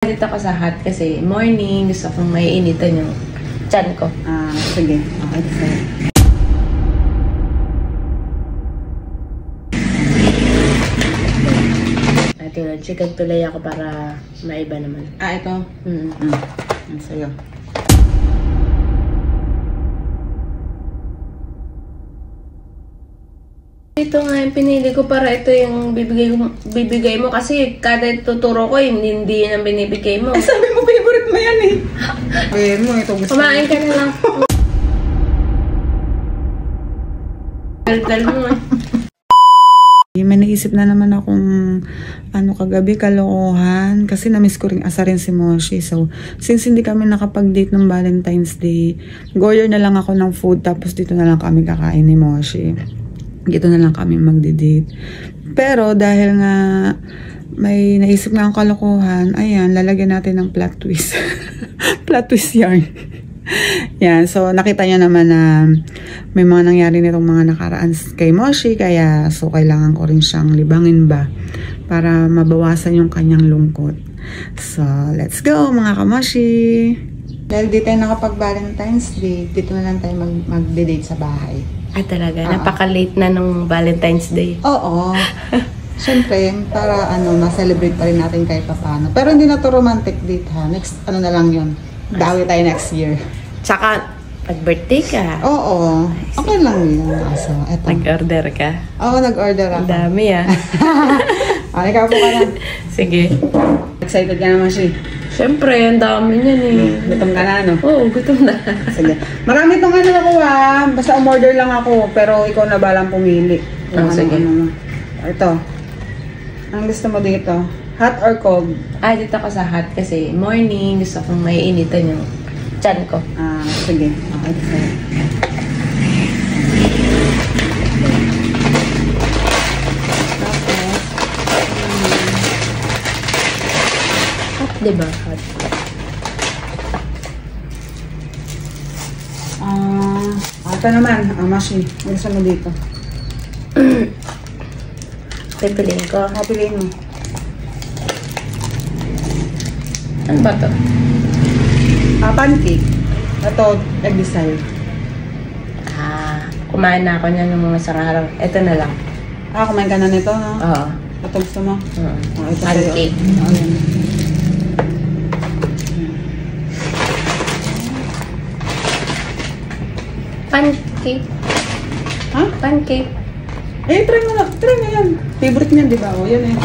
Dito ako sa hot kasi morning, gusto kong may initan yung tiyan ko. Sige. Okay, sige. Tulad, chicken tulay ako para maiba naman. Ito? Sa'yo. Ito nga yung pinili ko para ito yung bibigay mo kasi kada tuturo ko hindi yun ang binibigay mo. Sabi mo, favorite mo yan eh. Ayan mo, ito gusto. Kumain ka na lang. Dal mo eh. May naisip na naman akong kagabi, kalokohan. Kasi na-miss ko rin asarin si Moshi. So, since hindi kami nakapag-date ng Valentine's Day, go-order na lang ako ng food tapos dito na lang kami kakain ni Moshi. Dito na lang kami magdi-date. Pero dahil nga may naisip nga ang kalokohan, ayan, lalagyan natin ng plot twist. Plot twist yarn. Yan, so nakita niya naman na may mga nangyari nitong mga nakaraan kay Moshi, kaya so kailangan ko rin siyang libangin ba para mabawasan yung kanyang lungkot. So, let's go mga kamoshi! Dahil di tayo nakapag-Valentine's Day, dito na lang tayo mag-date sa bahay. Talaga, napaka-late na nung Valentine's Day. Oo. Siyempre, para ma-celebrate pa rin natin kahit paano. Pero hindi na to romantic date ha. Next, na lang yun. Dawi tayo next year. Tsaka, nag-birthday ka. Oo. Okay lang yun. So, eto. Nag-order ka. Oo, nag-order ako. Ang dami Ikaw po ka na. Sige. Excited ka naman siya. Siyempre, ang dami niyan eh. Gutom ka na, no? Oo, gutom na. Sige. Marami itong ako basta umorder lang ako, pero ikaw na balang pumili. Sige. Ito. Ang gusto mo dito? Hot or cold? Dito ako sa hot kasi morning, gusto kong may initan yung tiyan ko. Sige. Okay, sige. Hot, diba? Hot. Ito naman, Moshi. Ang gusto mo dito? Pipiliin ko. Piliin mo. Ano ba to? Pancake. Ito, egg desire. Kumain na ako niyan ng mga sarang. Ito na lang. Kumain ka na nito, no? Oo. Ito gusto mo? Ito Pancake. Pancake. Ha? Pancake. Try mo na. Try mo yan. Favorite niyan, di ba? Yan eh.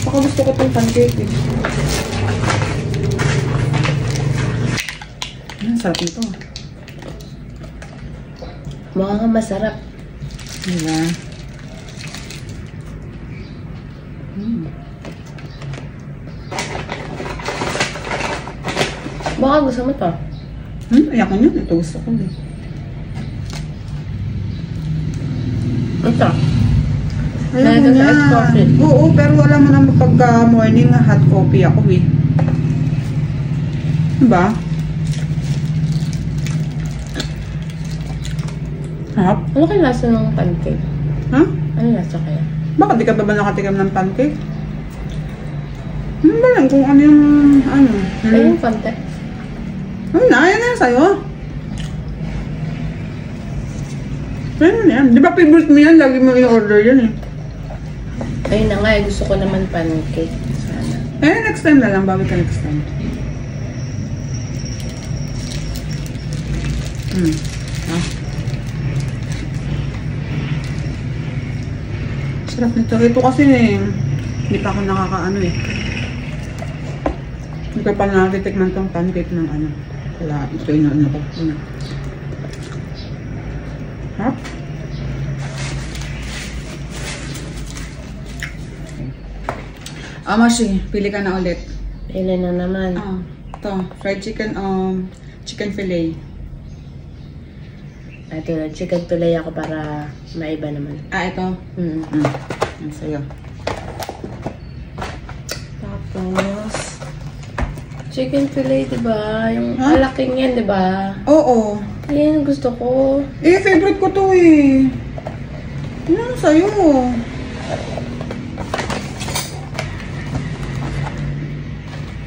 Baka gusto ko itong pancake eh. Sarap nito. Mukhang masarap. Diba? Baka gusto mo to. Ayak ko yun. Ito gusto ko eh. Ito. Ayan mo Iced coffee. Oo, pero alam mo naman pagka morning hot coffee ako eh. Diba? Hap? Ano kaya lasa ng pancake? Ha? Ano lasa kaya? Bakit di ka ba nakatikam ng pancake? Ba lang kung ano yung Ayun, konti. Ayan na sa'yo. Ayan na yan. Di ba favorite mo yan? Lagi mo i-order yan eh. Ayun na nga, gusto ko naman pancake. Sana. Next time na lang. Bawi ka next time. Sarap nito. Ito kasi hindi pa ako nakakaano eh. Hindi ko pa natitikman tong pancake ng Kaya ito yung ko. Ha? Moshi, pili ka na ulit. Pili na naman. Ito, fried chicken, chicken fillet. Tulad, chicken tulay ako para maiba naman. Ito? Yan sa'yo. Tapos, chicken fillet, diba? Yung malaking yan, diba? oo. Yan, gusto ko. Favorite ko to eh. Ano sa'yo?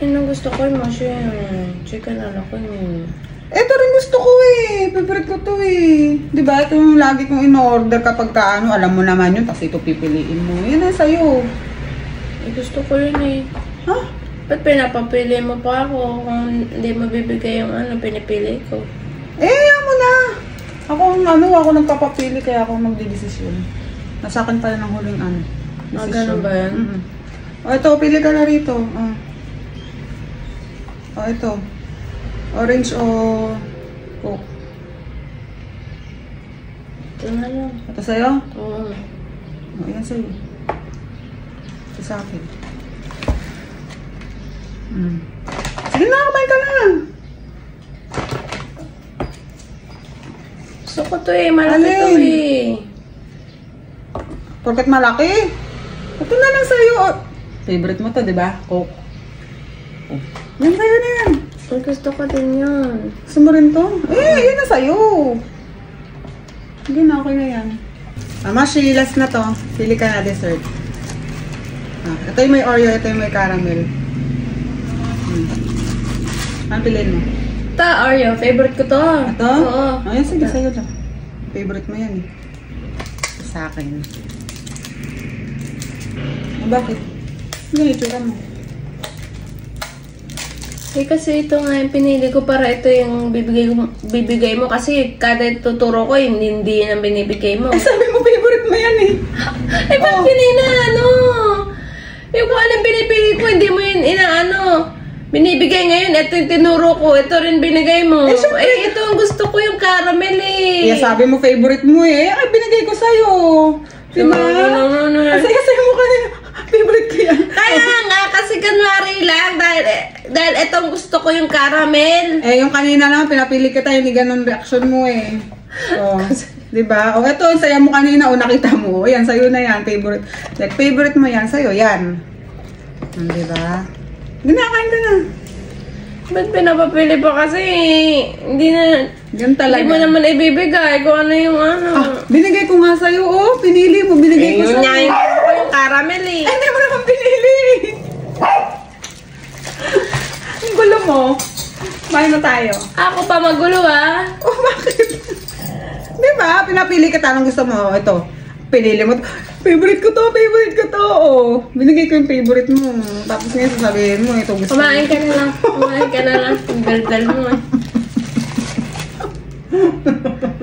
Yun ang gusto ko yung Moshi. Chicken ala ko yun. Ito rin gusto ko eh. Favorite ko to eh. Diba? Ito yung lagi kong in-order kapag kaano. Alam mo naman yun. Tapos ito pipiliin mo. Yan ang sa'yo. Eh, gusto ko yun eh. Ha? Ba't pinapapili mo pa ako kung hindi mo bibigay yung pinipili ko? Eh, yan mo na. Ako nagpapapili kaya ako magdidesisyon. Nasa akin pala ng huling decision. Ganun ba yan? O, ito. Pili ka na rito. O, ito. Orange o Coke. Ito na lang. Ito sa'yo? Oo. O, yan sa'yo. Ito sa akin. Sige na, kumain ka na. Gusto ko to eh. Malaki to Alin? eh. Porket malaki. Ito na lang sa'yo. Favorite mo to, di ba? Coke. Oh. Yan sa'yo na yan. Ang gusto ko din yun. Gusto mo rin to? Eh, yan na sa'yo. Hindi na, okay na yan. Mashi, last na to. Pili ka na dessert. Ito yung may Oreo, ito yung may caramel. Ano piliin mo? Ito, Oreo. Favorite ko to. Ito? Oo. Ayan, sige, sa'yo lang. Favorite mo yan eh. Sa akin. Bakit? Ganito ka mo. Eh kasi ito nga yung pinili ko para ito yung bibigay mo kasi kada tuturo ko hindi yan ang binibigay mo. Eh, sabi mo favorite mo yan eh. Eh ba't pinili yung kung anong pinipili ko, hindi mo yun binibigay ngayon, ito yung tinuro ko, ito rin binigay mo. Eh, ito ang gusto ko yung caramel eh. Kaya sabi mo favorite mo eh. Ay, binigay ko sa'yo. Diba? No. Sa'yo mo kanina. Favorite ko yan. Kaya nga, kasi kanwari lang, dahil itong gusto ko yung caramel. Eh, yung kanina naman, pinapili kita, hindi ganun reaction mo eh. So, diba? O, ito, saya mo kanina, o nakita mo. O, yan, sa'yo na yan, favorite. Like, favorite mo yan, sa'yo, yan. Diba? Ginakain ka na. Ba't pinapapili pa kasi? Hindi na, Yan talaga. hindi mo naman ibibigay kung ano yung Binigay ko nga sa'yo, oh. Pinili mo, binigay ko yun sa'yo. nga, yung gusto ko yung caramel eh. Ay, hindi mo naman pinili. Ang gulo mo. Kumain na tayo. Ako pa magulo ah. Oh, bakit? Di ba? Pinapili ka, anong gusto mo? Ito. Pinili mo. Favorite ko to. Oh. Binigay ko yung favorite mo. Tapos ngayon sasabihin mo, ito gusto mo. Kumain ka na lang. Ang daldal mo eh.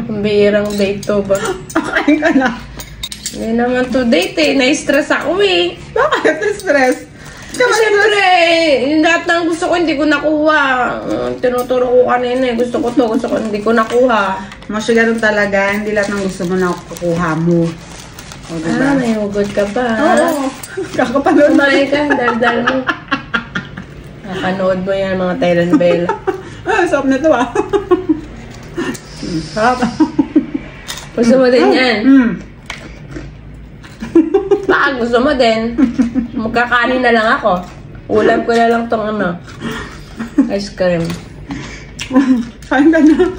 Ang bihirang date to ba? Kain ka na. Hindi naman to date eh. Na-stress ako eh. Bakit? Stress? Siyempre, lahat ng gusto ko hindi ko nakuha. Tinuturo ko kanina eh. Gusto ko hindi ko nakuha. Mas ganun talaga. Hindi lahat ng gusto mo na kukuha mo. O, diba? May hugot ka pa. Oo. Kakapanood na. Kumain ka, daldal mo. Nakanood mo yan mga Thailand Bell. Sarap na ito ah. Sarap. Gusto mo din yan? Baka gusto mo din. Magkakanin na lang ako. Ulam ko na lang tong ice cream. Kain ka na.